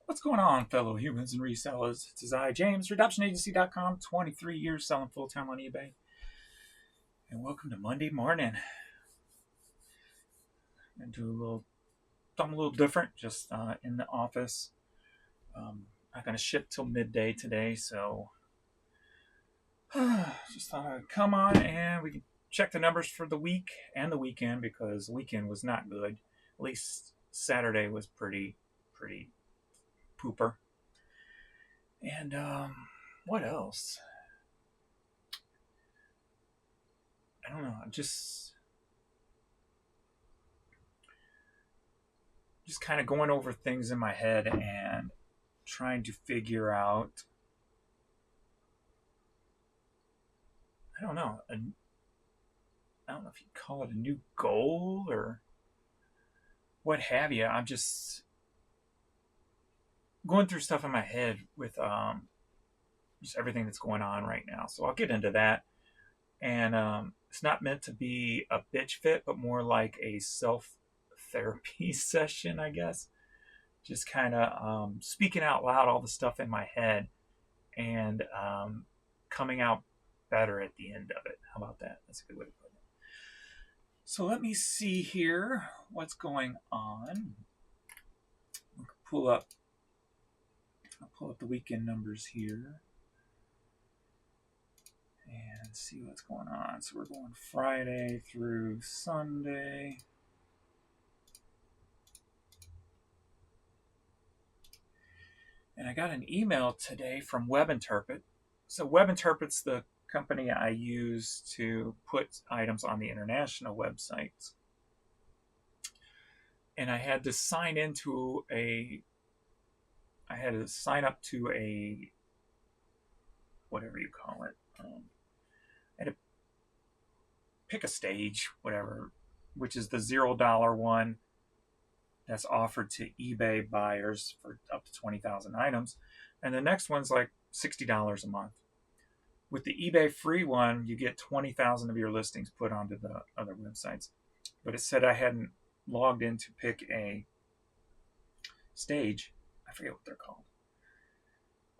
What's going on, fellow humans and resellers? It is I, James, RedemptionAgency.com, 23 years selling full-time on eBay. And welcome to Monday morning. I'm do something a little different, just in the office. Not going to ship till midday today, so just thought I'd come on and we can check the numbers for the week and the weekend, because the weekend was not good. At least Saturday was pretty pooper. And what else? I don't know. I'm just kind of going over things in my head and trying to figure out, I don't know if you'd call it a new goal or what have you. I'm just going through stuff in my head with just everything that's going on right now. So I'll get into that. And it's not meant to be a bitch fit, but more like a self-therapy session, I guess. Just kind of speaking out loud all the stuff in my head and coming out better at the end of it. How about that? That's a good way to put it. So let me see here what's going on. I'll pull up the weekend numbers here and see what's going on. So we're going Friday through Sunday. And I got an email today from WebInterpret. So WebInterpret's the company I use to put items on the international websites. And I had to sign up to a, whatever you call it. I had to pick a stage, whatever, which is the $0 one that's offered to eBay buyers for up to 20,000 items. And the next one's like $60 a month. With the eBay free one, you get 20,000 of your listings put onto the other websites. But it said I hadn't logged in to pick a stage. I forget what they're called.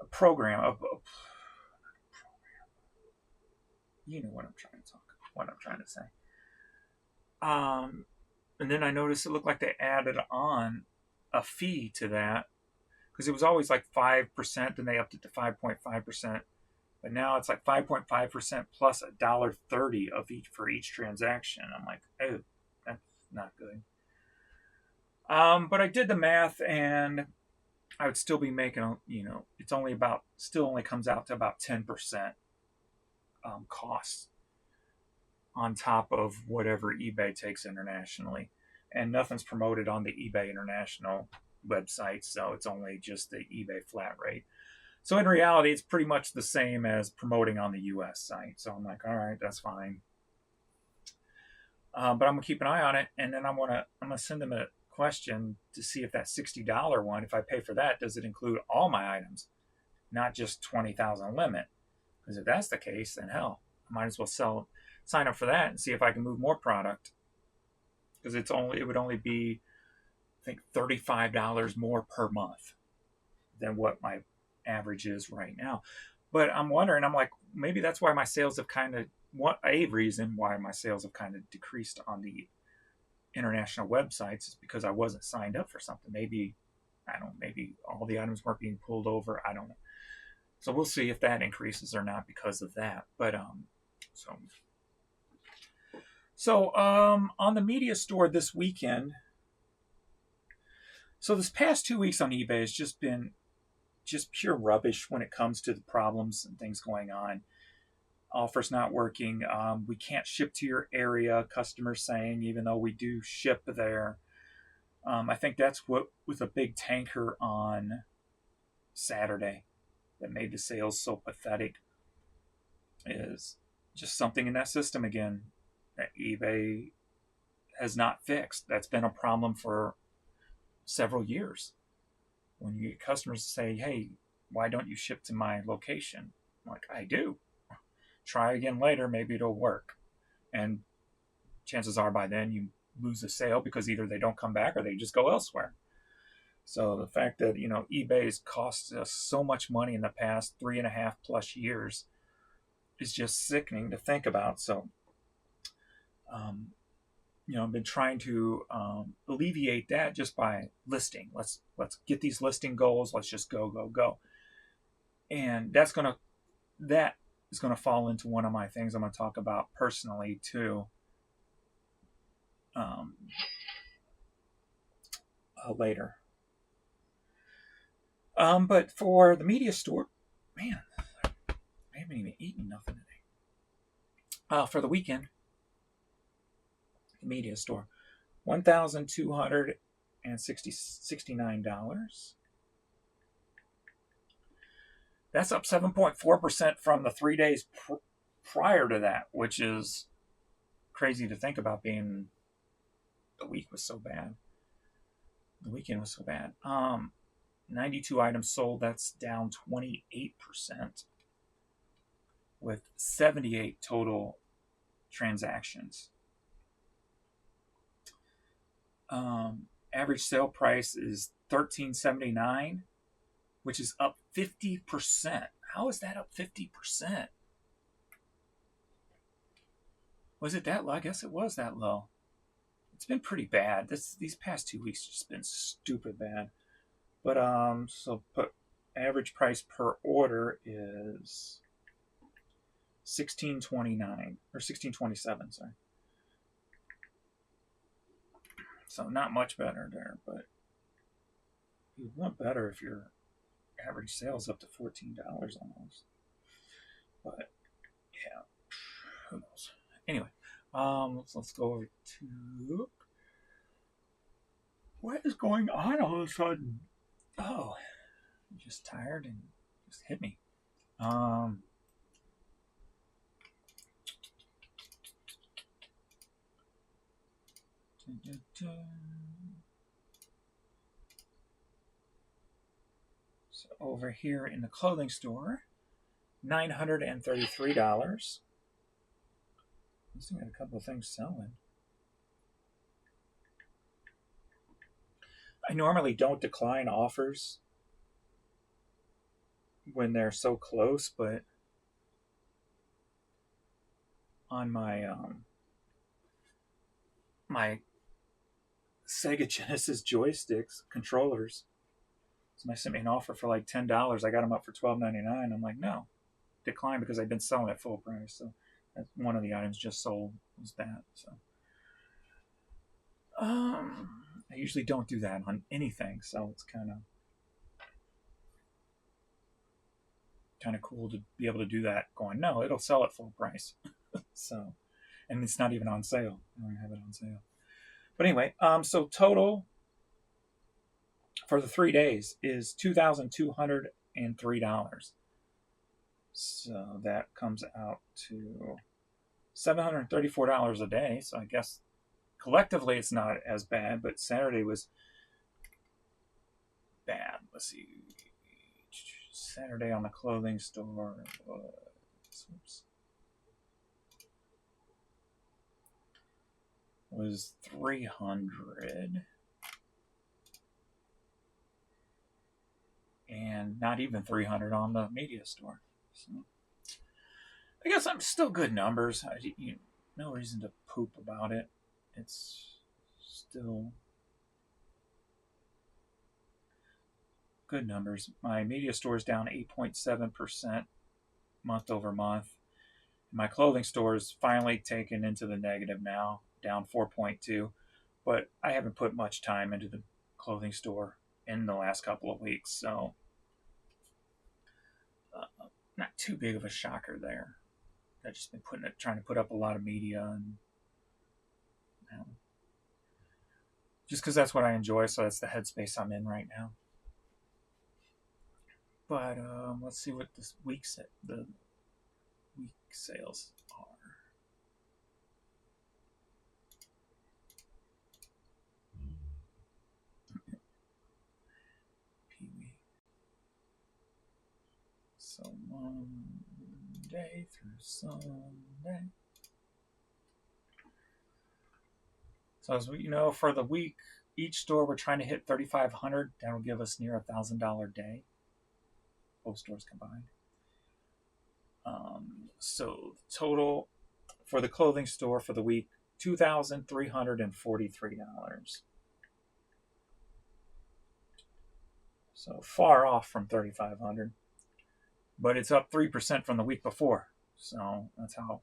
A program. You know what I'm trying to say. And then I noticed it looked like they added on a fee to that, because it was always like 5%, and they upped it to 5.5%. But now it's like 5.5% plus $1.30 for each transaction. I'm like, oh, that's not good. But I did the math, and I would still be making, it's still only comes out to about 10% cost on top of whatever eBay takes internationally. And nothing's promoted on the eBay international website, so it's only just the eBay flat rate. So in reality, it's pretty much the same as promoting on the US site. So I'm like, all right, that's fine. But I'm gonna keep an eye on it, and then I'm gonna send them a question to see if that $60 one, if I pay for that, does it include all my items, not just 20,000 limit? Because if that's the case, then hell, I might as well sign up for that and see if I can move more product. Because it would only be, I think, $35 more per month than what my average is right now. But I'm wondering, I'm like, maybe that's why my sales have a reason why my sales have kind of decreased on the international websites is because I wasn't signed up for something. Maybe all the items weren't being pulled over. I don't know. So we'll see if that increases or not because of that. But So on the media store this weekend, so this past 2 weeks on eBay has just been pure rubbish when it comes to the problems and things going on. Offers not working. We can't ship to your area, customers saying, even though we do ship there. I think that's what was a big tanker on Saturday that made the sales so pathetic, is just something in that system again that eBay has not fixed. That's been a problem for several years. When you get customers say, hey, why don't you ship to my location? I'm like, I do. Try again later, maybe it'll work. And chances are by then you lose the sale because either they don't come back or they just go elsewhere. So the fact that eBay's cost us so much money in the past 3.5+ years is just sickening to think about. So um, I've been trying to alleviate that just by listing. Let's get these listing goals. Let's just go go go, and that is gonna fall into one of my things I'm gonna talk about personally too. Um, Later. But for the media store, man, I haven't even eaten nothing today. For the weekend, the media store, $1,269. That's up 7.4% from the 3 days prior to that, which is crazy to think about. Being the week was so bad. The weekend was so bad. 92 items sold. That's down 28%, with 78 total transactions. Average sale price is $13.79, which is up 50%. How is that up 50%? Was it that low? I guess it was that low. It's been pretty bad. These past 2 weeks have just been stupid bad. But average price per order is $16.29 or $16.27. Sorry. So not much better there, but you want better if your average sales up to $14 almost. But yeah, who knows? Anyway, let's go over to what is going on all of a sudden. Oh, I'm just tired and just hit me. So over here in the clothing store, $933. At least I got a couple of things selling. I normally don't decline offers when they're so close, but on my my Sega Genesis joysticks controllers, somebody sent me an offer for like $10. I got them up for $12.99. I'm like, no, decline, because I've been selling at full price. So that's one of the items just sold was that. So I usually don't do that on anything, so it's kind of cool to be able to do that. Going, no, it'll sell at full price. So, and it's not even on sale. I don't have it on sale. But anyway, so total for the 3 days is $2,203. So that comes out to $734 a day. So I guess collectively it's not as bad, but Saturday was bad. Let's see. Saturday on the clothing store was $300, and not even $300 on the media store. So I guess I'm still good numbers. No reason to poop about it. It's still good numbers. My media store is down 8.7% month over month. My clothing store is finally taken into the negative now, down 4.2. But I haven't put much time into the clothing store in the last couple of weeks, so not too big of a shocker there. I've just been trying to put up a lot of media, and just because that's what I enjoy, so that's the headspace I'm in right now. But let's see what the week sales are. Pee-wee. So Monday through Sunday. So as for the week, each store, we're trying to hit 3,500. That'll give us near $1,000 day. Both stores combined. So total for the clothing store for the week, $2,343. So far off from 3,500, but it's up 3% from the week before. So that's how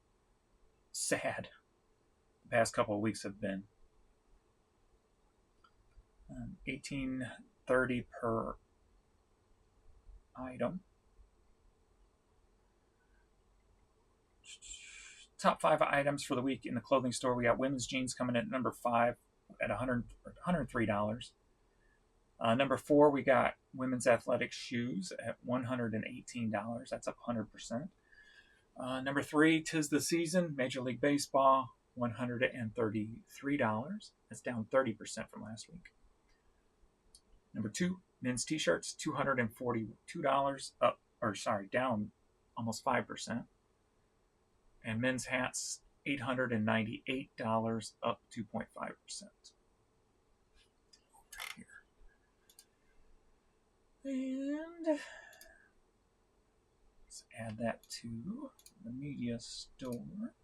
sad the past couple of weeks have been. $18.30 per item. Top 5 items for the week in the clothing store. We got women's jeans coming in at number 5 at $103. Number 4, we got women's athletic shoes at $118. That's up 100%. Number 3, 'Tis the Season, Major League Baseball, $133. That's down 30% from last week. Number 2, men's t-shirts, $242, down almost 5%. And men's hats, $898, up 2.5%. And let's add that to the media store.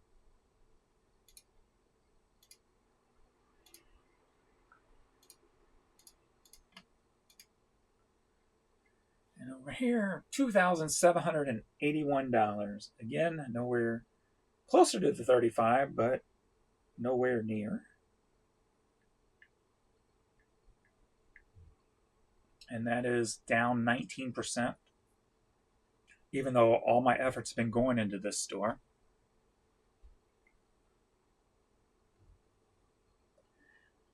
And over here, $2,781. Again, nowhere closer to the 35, but nowhere near. And that is down 19%, even though all my efforts have been going into this store.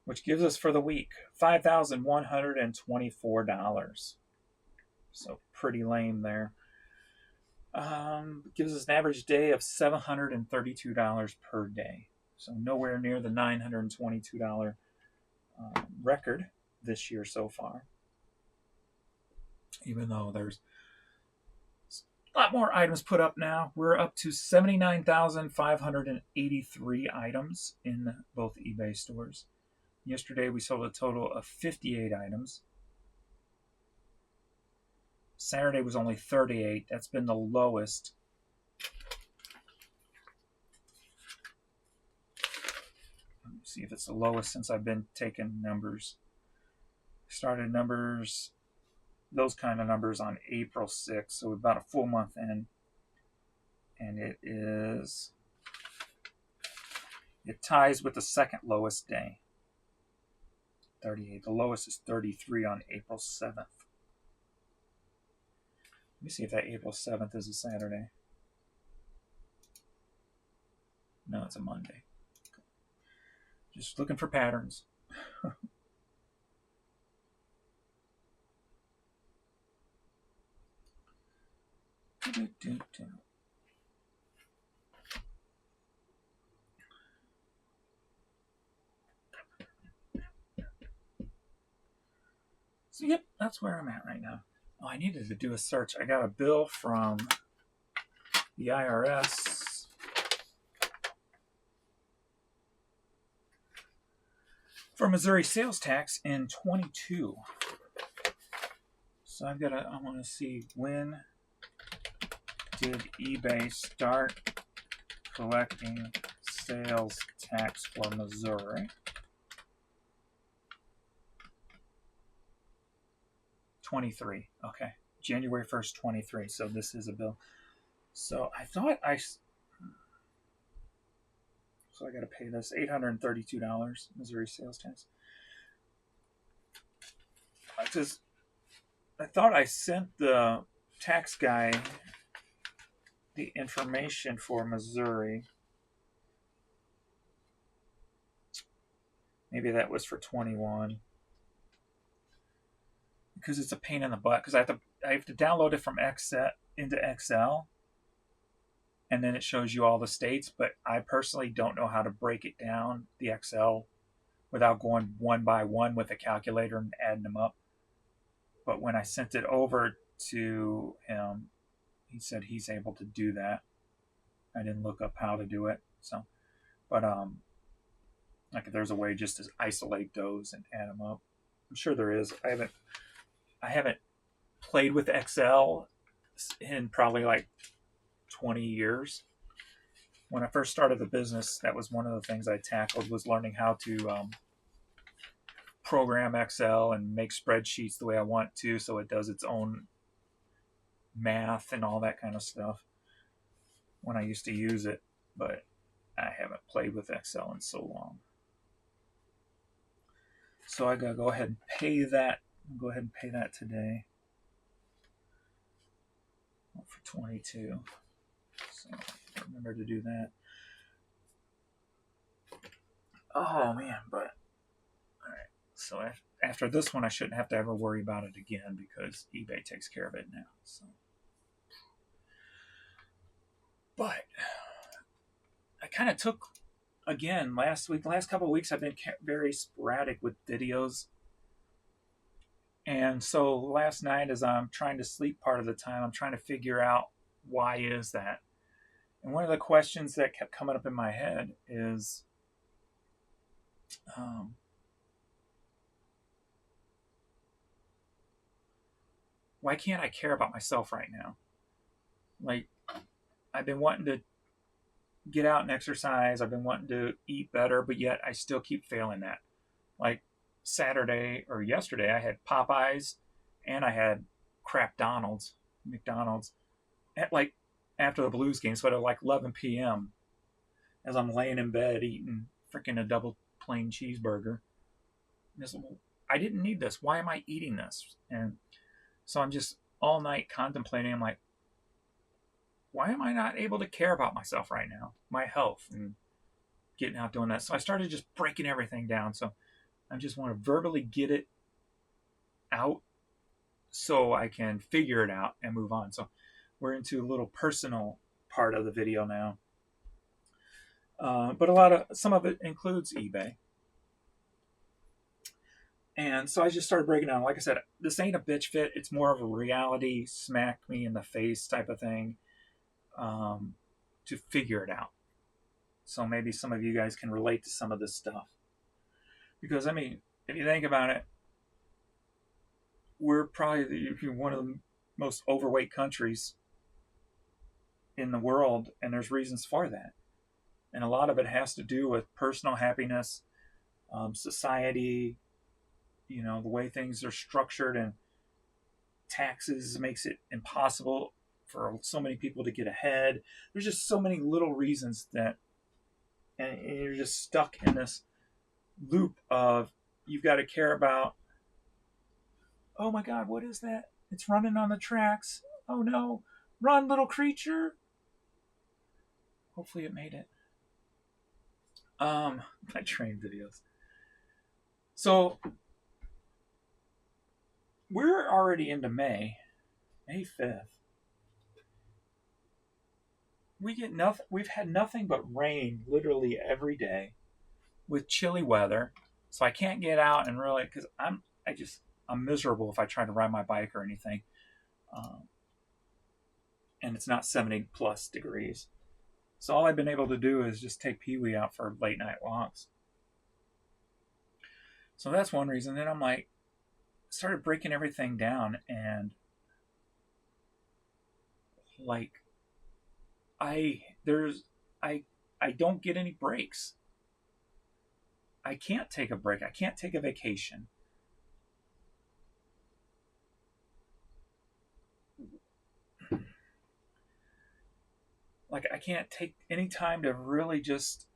Which gives us for the week $5,124. So pretty lame there. Gives us an average day of $732 per day. So nowhere near the $922 record this year so far. Even though there's a lot more items put up now. We're up to 79,583 items in both eBay stores. Yesterday we sold a total of 58 items. Saturday was only 38. That's been the lowest. Let me see if it's the lowest since I've been taking numbers. Started numbers, those kind of numbers on April 6th, so about a full month in. And it ties with the second lowest day, 38. The lowest is 33 on April 7th. Let me see if that April 7th is a Saturday. No, it's a Monday. Just looking for patterns. So, yep, that's where I'm at right now. Oh, I needed to do a search. I got a bill from the IRS for Missouri sales tax in 22. So I want to see, when did eBay start collecting sales tax for Missouri? 23. Okay. January 1st, 23. So this is a bill. So I thought so I got to pay this $832 Missouri sales tax. Because I thought I sent the tax guy the information for Missouri. Maybe that was for 21. Because it's a pain in the butt. Because I have to download it from into Excel, and then it shows you all the states. But I personally don't know how to break it down, the Excel, without going one by one with a calculator and adding them up. But when I sent it over to him, he said he's able to do that. I didn't look up how to do it. So, but Like if there's a way just to isolate those and add them up. I'm sure there is. I haven't played with Excel in probably like 20 years. When I first started the business, that was one of the things I tackled, was learning how to program Excel and make spreadsheets the way I want to, so it does its own math and all that kind of stuff when I used to use it. But I haven't played with Excel in so long. So I gotta go ahead and pay that. Go ahead and pay that today for 22. So remember to do that. Oh man, but all right. So after this one, I shouldn't have to ever worry about it again because eBay takes care of it now. So, but I kind of took, again, last couple of weeks, I've been very sporadic with videos. And so last night, as I'm trying to sleep part of the time, I'm trying to figure out why is that. And one of the questions that kept coming up in my head is, why can't I care about myself right now? Like, I've been wanting to get out and exercise. I've been wanting to eat better, but yet I still keep failing that. Like Saturday or yesterday, I had Popeyes and I had McDonald's, at like after the Blues game. So at like 11 p.m. as I'm laying in bed eating freaking a double plain cheeseburger. I didn't need this. Why am I eating this? And so I'm just all night contemplating. I'm like, why am I not able to care about myself right now? My health and getting out doing that. So I started just breaking everything down. So I just want to verbally get it out so I can figure it out and move on. So we're into a little personal part of the video now. But some of it includes eBay. And so I just started breaking down. Like I said, this ain't a bitch fit. It's more of a reality, smack me in the face type of thing, to figure it out. So maybe some of you guys can relate to some of this stuff. Because, I mean, if you think about it, we're probably one of the most overweight countries in the world, and there's reasons for that. And a lot of it has to do with personal happiness, society, the way things are structured, and taxes makes it impossible for so many people to get ahead. There's just so many little reasons and you're just stuck in this loop of you've got to care about, oh my God, what is that? It's running on the tracks. Oh no, run, little creature. Hopefully it made it. My train videos. So we're already into May 5th. We've had nothing but rain literally every day with chilly weather. So I can't get out and really, because I'm miserable if I try to ride my bike or anything. And it's not 70 plus degrees. So all I've been able to do is just take Pee-wee out for late night walks. So that's one reason. Then I'm like, started breaking everything down, and like I don't get any breaks. I can't take a break. I can't take a vacation. Like I can't take any time to really just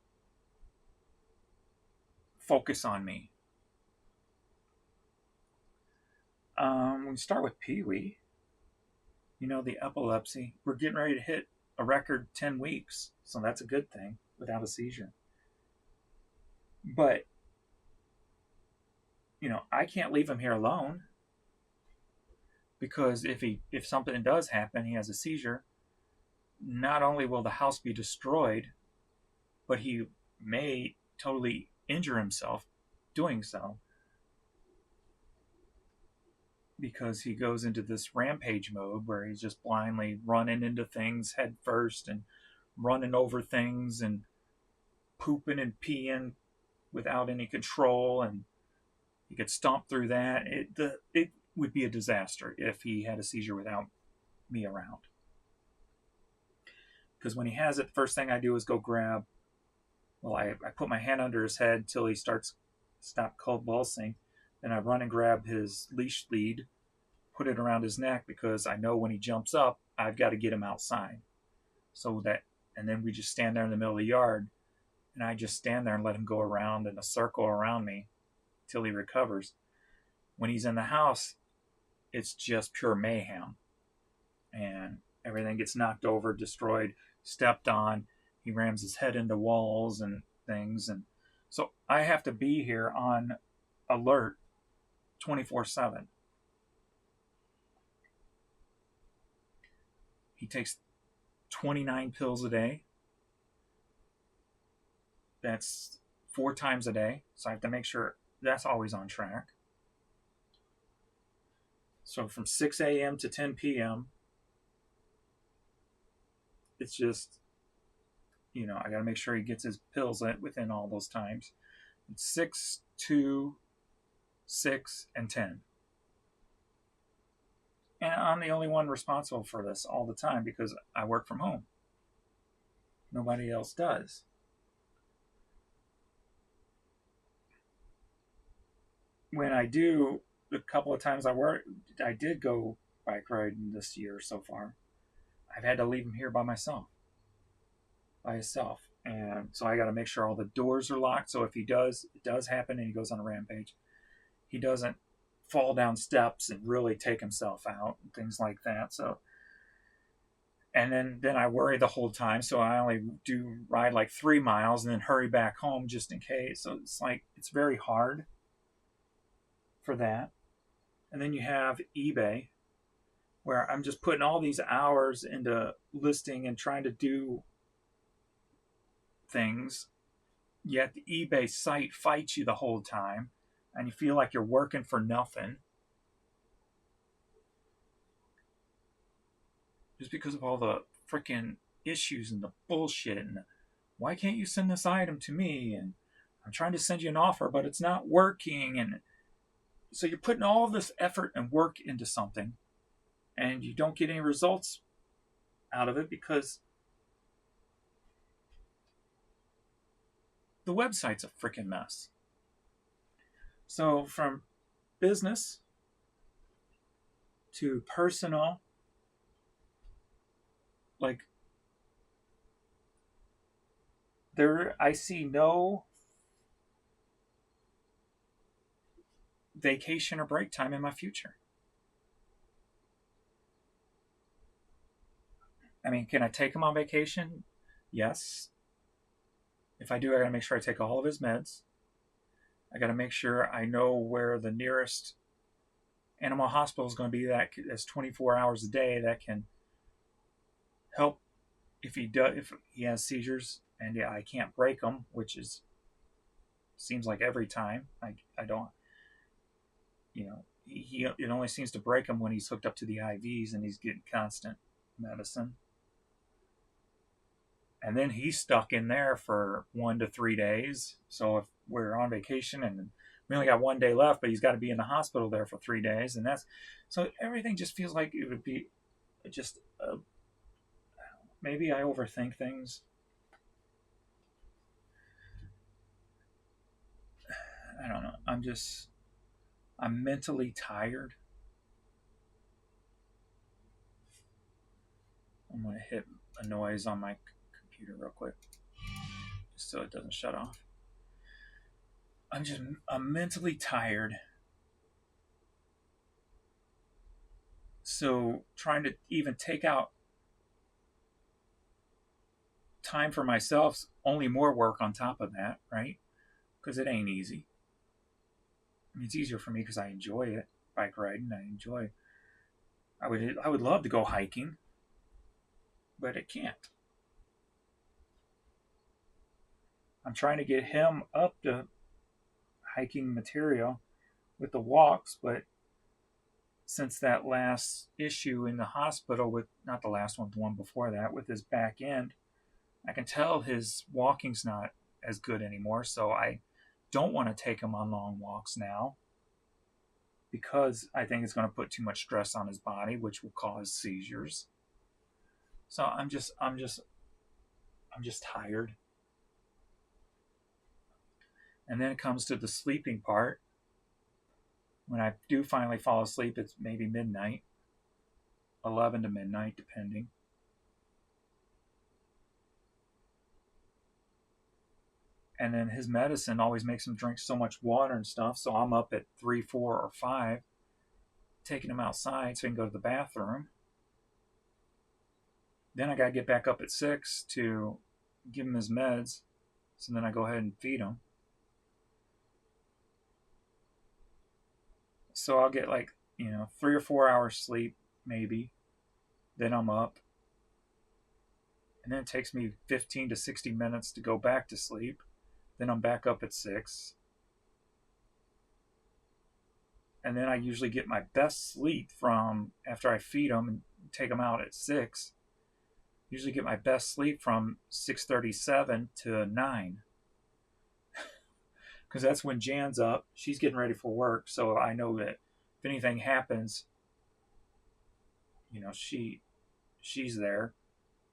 focus on me. We start with Pee-wee. The epilepsy. We're getting ready to hit a record 10 weeks, so that's a good thing without a seizure. But, I can't leave him here alone, because if something does happen, he has a seizure, not only will the house be destroyed, but he may totally injure himself doing so, because he goes into this rampage mode where he's just blindly running into things head first and running over things and pooping and peeing without any control, and he could stomp through that. It would be a disaster if he had a seizure without me around. Because when he has it, the first thing I do is go grab. Well, I put my hand under his head until he stop convulsing. Then I run and grab his leash lead, put it around his neck, because I know when he jumps up, I've got to get him outside. And then we just stand there in the middle of the yard, and I just stand there and let him go around in a circle around me till he recovers. When he's in the house, it's just pure mayhem, and everything gets knocked over, destroyed, stepped on. He rams his head into walls and things, and so I have to be here on alert 24/7. He takes 29 pills a day. That's 4 times a day, so I have to make sure that's always on track. So from 6 a.m. to 10 p.m., it's just, I got to make sure he gets his pills within all those times. It's 6, 2, 6, and 10. And I'm the only one responsible for this all the time because I work from home. Nobody else does. When I do, the couple of times I did go bike riding this year so far, I've had to leave him here by himself. And so I got to make sure all the doors are locked. So if it does happen and he goes on a rampage, he doesn't fall down steps and really take himself out and things like that. So, and then I worry the whole time. So I only do ride like 3 miles and then hurry back home just in case. So it's very hard for that. And then you have eBay, where I'm just putting all these hours into listing and trying to do things, yet the eBay site fights you the whole time, and you feel like you're working for nothing. Just because of all the freaking issues and the bullshit, and why can't you send this item to me? And I'm trying to send you an offer, but it's not working. And so you're putting all this effort and work into something, and you don't get any results out of it because the website's a freaking mess. So from business to personal, I see no vacation or break time in my future. I mean, can I take him on vacation? Yes. If I do, I gotta make sure I take all of his meds. I gotta make sure I know where the nearest animal hospital is going to be that's 24 hours a day that can help if he has seizures. And yeah, I can't break them, which seems like every time. I don't, it only seems to break him when he's hooked up to the IVs and he's getting constant medicine. And then he's stuck in there for 1 to 3 days. So if we're on vacation and we only got 1 day left, but he's got to be in the hospital there for 3 days, and so everything just feels like it would be just maybe I overthink things. I don't know. I'm mentally tired. I'm going to hit a noise on my computer real quick just so it doesn't shut off. I'm mentally tired. So trying to even take out time for myself's only more work on top of that, right? Because it ain't easy. I mean, it's easier for me because I enjoy it, bike riding. I would love to go hiking, but it can't. I'm trying to get him up to hiking material with the walks, but since that last issue in the hospital with, not the last one, the one before that, with his back end, I can tell his walking's not as good anymore, so I don't want to take him on long walks now because I think it's going to put too much stress on his body, which will cause seizures. So I'm just tired. And then it comes to the sleeping part. When I do finally fall asleep, it's maybe midnight, 11 to midnight, depending. And then his medicine always makes him drink so much water and stuff. So I'm up at 3, 4, or 5, taking him outside so he can go to the bathroom. Then I got to get back up at 6 to give him his meds. So then I go ahead and feed him. So I'll get 3 or 4 hours sleep, maybe. Then I'm up. And then it takes me 15 to 60 minutes to go back to sleep. Then I'm back up at 6. And then I usually get my best sleep from after I feed them and take them out at 6. Usually get my best sleep from 6:37 to 9. Because that's when Jan's up. She's getting ready for work. So I know that if anything happens, she's there.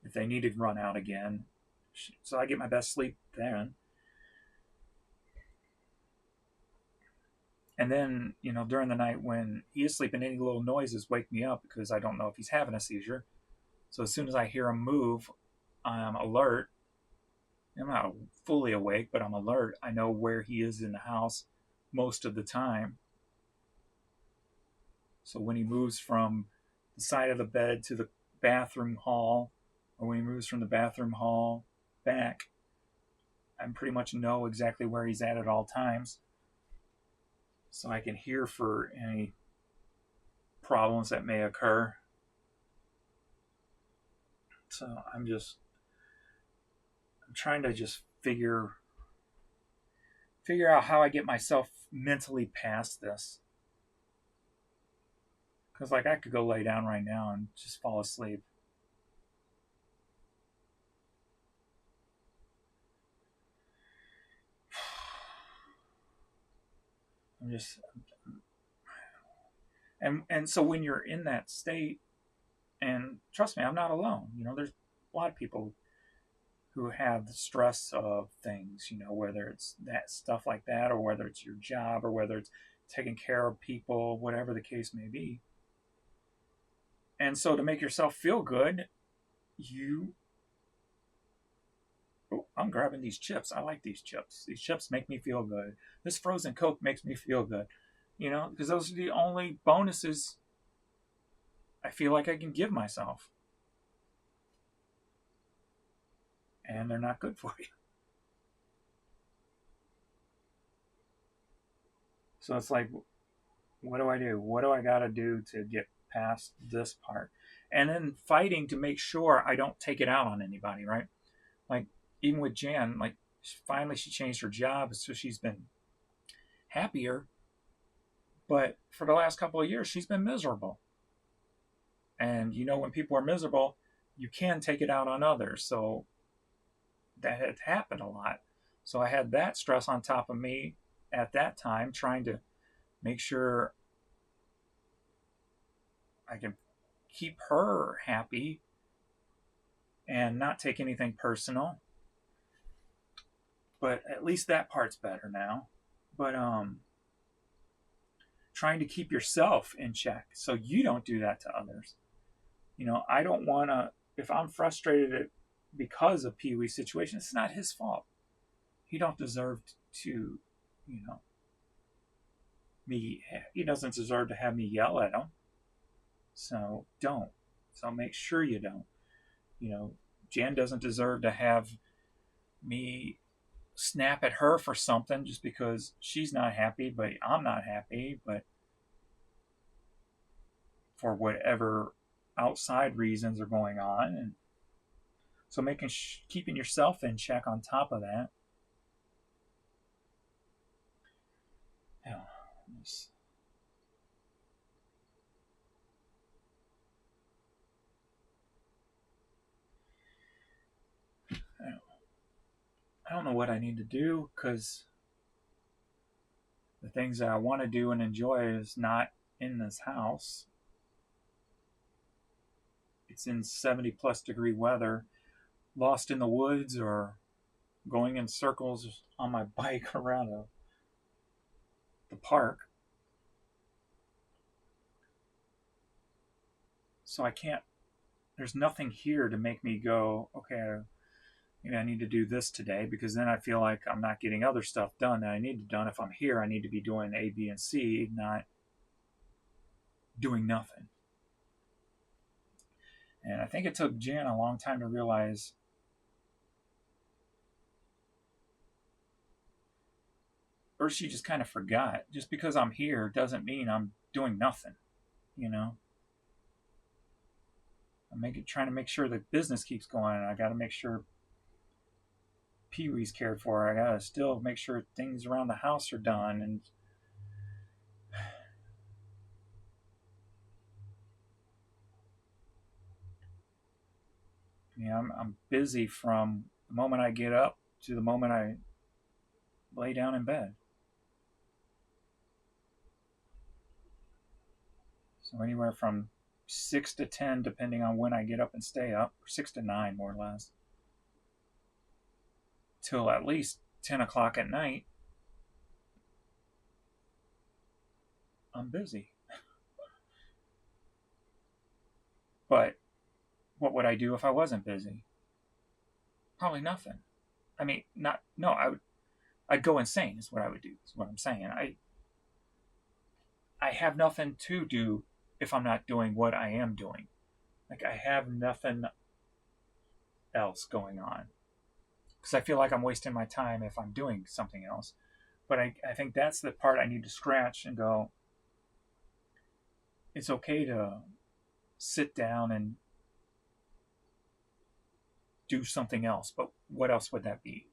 If they need to run out again. So I get my best sleep then. And then, during the night when he is sleeping, any little noises wake me up because I don't know if he's having a seizure. So as soon as I hear him move, I'm alert. I'm not fully awake, but I'm alert. I know where he is in the house most of the time. So when he moves from the side of the bed to the bathroom hall, or when he moves from the bathroom hall back, I pretty much know exactly where he's at all times. So I can hear for any problems that may occur. So I'm trying to just figure out how I get myself mentally past this. Because I could go lay down right now and just fall asleep. And so when you're in that state, and trust me, I'm not alone. There's a lot of people who have the stress of things, whether it's that stuff like that, or whether it's your job, or whether it's taking care of people, whatever the case may be. And so to make yourself feel good, I'm grabbing these chips. I like these chips. These chips make me feel good. This frozen Coke makes me feel good. Because those are the only bonuses I feel like I can give myself. And they're not good for you. So it's like, what do I do? What do I got to do to get past this part? And then fighting to make sure I don't take it out on anybody, right? Like, even with Jan, finally she changed her job, so she's been happier. But for the last couple of years, she's been miserable. And when people are miserable, you can take it out on others. So that had happened a lot. So I had that stress on top of me at that time, trying to make sure I can keep her happy and not take anything personal. But at least that part's better now. But trying to keep yourself in check so you don't do that to others. I don't want to, if I'm frustrated because of Pee Wee's situation, it's not his fault. He don't deserve to, he doesn't deserve to have me yell at him. So don't. So make sure you don't. Jan doesn't deserve to have me snap at her for something just because she's not happy, but I'm not happy, but for whatever outside reasons are going on. And so keeping yourself in check on top of that. I don't know what I need to do, because The things that I want to do and enjoy is not in this house. It's in 70 plus degree weather, lost in the woods or going in circles on my bike around the park. So I can't, there's nothing here to make me go, okay, I need to do this today, because then I feel like I'm not getting other stuff done that I need to done. If I'm here, I need to be doing A, B, and C, not doing nothing. And I think it took Jan a long time to realize, or she just kind of forgot, just because I'm here doesn't mean I'm doing nothing, I'm trying to make sure the business keeps going, and I got to make sure Pee-wee's cared for. I got to still make sure things around the house are done, and I'm busy from the moment I get up to the moment I lay down in bed. So anywhere from 6 to 10, depending on when I get up and stay up, or 6 to 9 more or less, till at least 10 o'clock at night, I'm busy. But what would I do if I wasn't busy? Probably nothing. I mean, I'd go insane is what I would do, is what I'm saying. I have nothing to do if I'm not doing what I am doing. Like, I have nothing else going on, because I feel like I'm wasting my time if I'm doing something else. But I think that's the part I need to scratch and go, it's okay to sit down and do something else, but what else would that be?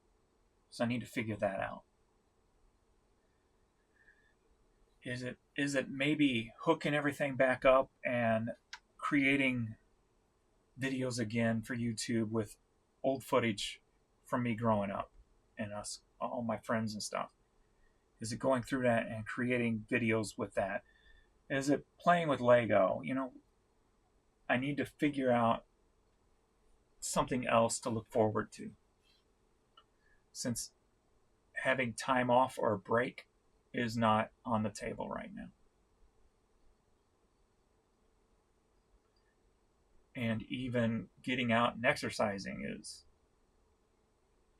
So I need to figure that out. Is it maybe hooking everything back up and creating videos again for YouTube with old footage from me growing up and us, all my friends and stuff? Is it going through that and creating videos with that? Is it playing with Lego? I need to figure out something else to look forward to, since having time off or a break is not on the table right now. And even getting out and exercising is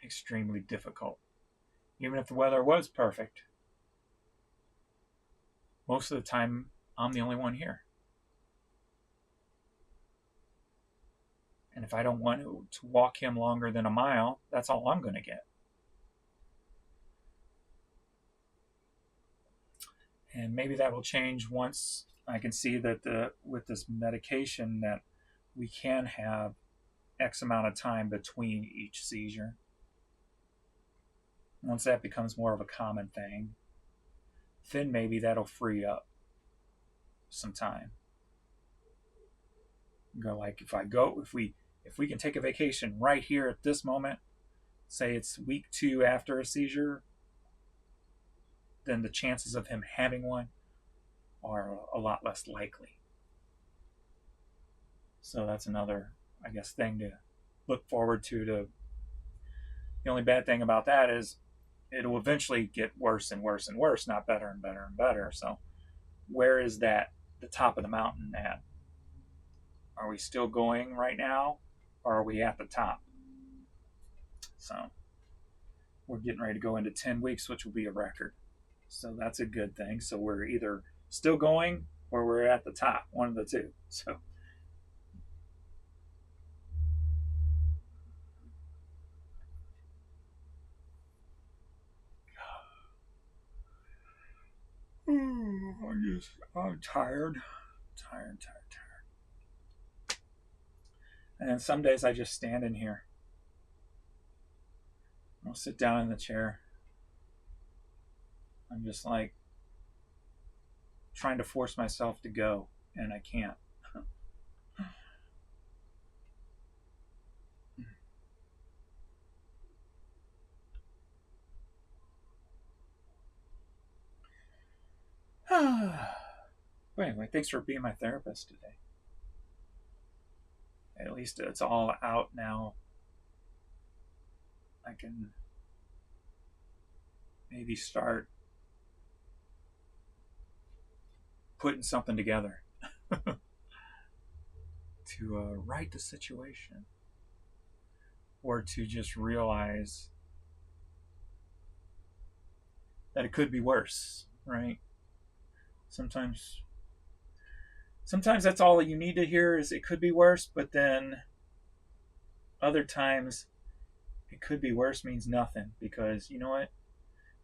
extremely difficult. Even if the weather was perfect, most of the time I'm the only one here. And if I don't want to walk him longer than a mile, that's all I'm going to get. And maybe that will change once I can see that with this medication that we can have X amount of time between each seizure. Once that becomes more of a common thing, then maybe that'll free up some time. Go, like, if we can take a vacation right here at this moment, say it's week 2 after a seizure, then the chances of him having one are a lot less likely. So that's another, I guess, thing to look forward to. The only bad thing about that is it'll eventually get worse and worse and worse, not better and better and better. So where is that, the top of the mountain at? Are we still going right now, or are we at the top? So we're getting ready to go into 10 weeks, which will be a record. So that's a good thing. So we're either still going or we're at the top, one of the two. So I'm tired. And some days I just stand in here. I'll sit down in the chair. I'm just like trying to force myself to go, and I can't. But anyway, thanks for being my therapist today. At least it's all out now. I can maybe start putting something together to right the situation, or to just realize that it could be worse, right? Sometimes that's all you need to hear is it could be worse, but then other times it could be worse means nothing, because you know what?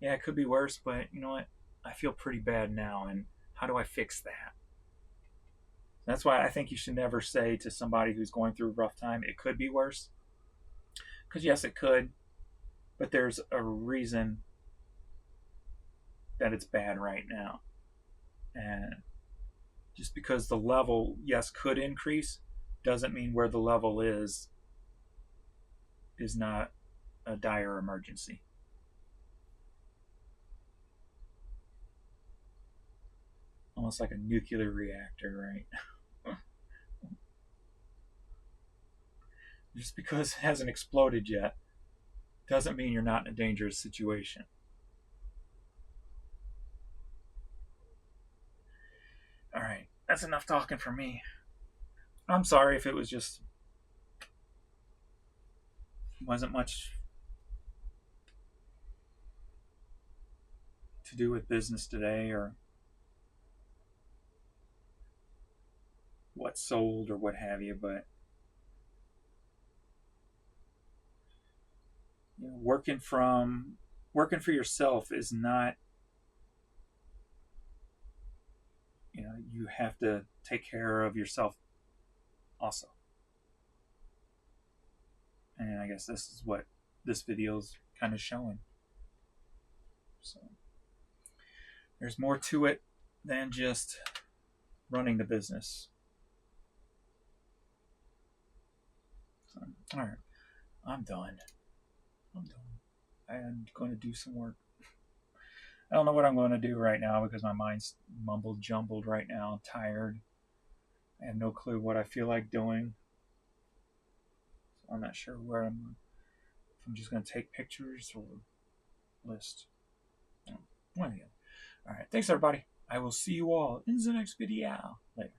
Yeah, it could be worse, but you know what? I feel pretty bad now, and how do I fix that? That's why I think you should never say to somebody who's going through a rough time, it could be worse. Because yes, it could, but there's a reason that it's bad right now. And just because the level, yes, could increase, doesn't mean where the level is not a dire emergency. Almost like a nuclear reactor, right? Just because it hasn't exploded yet doesn't mean you're not in a dangerous situation. All right, that's enough talking for me. I'm sorry if it was just wasn't much to do with business today, or what sold or what have you, but you know, working for yourself is not, you know, you have to take care of yourself also. And I guess this is what this video is kind of showing. So there's more to it than just running the business. So, all right, I'm done. I'm going to do some work. I don't know what I'm going to do right now because my mind's mumbled jumbled right now. I'm tired. I have no clue what I feel like doing. So I'm not sure where if I'm just going to take pictures or list. Well, yeah. All right. Thanks, everybody. I will see you all in the next video. Later.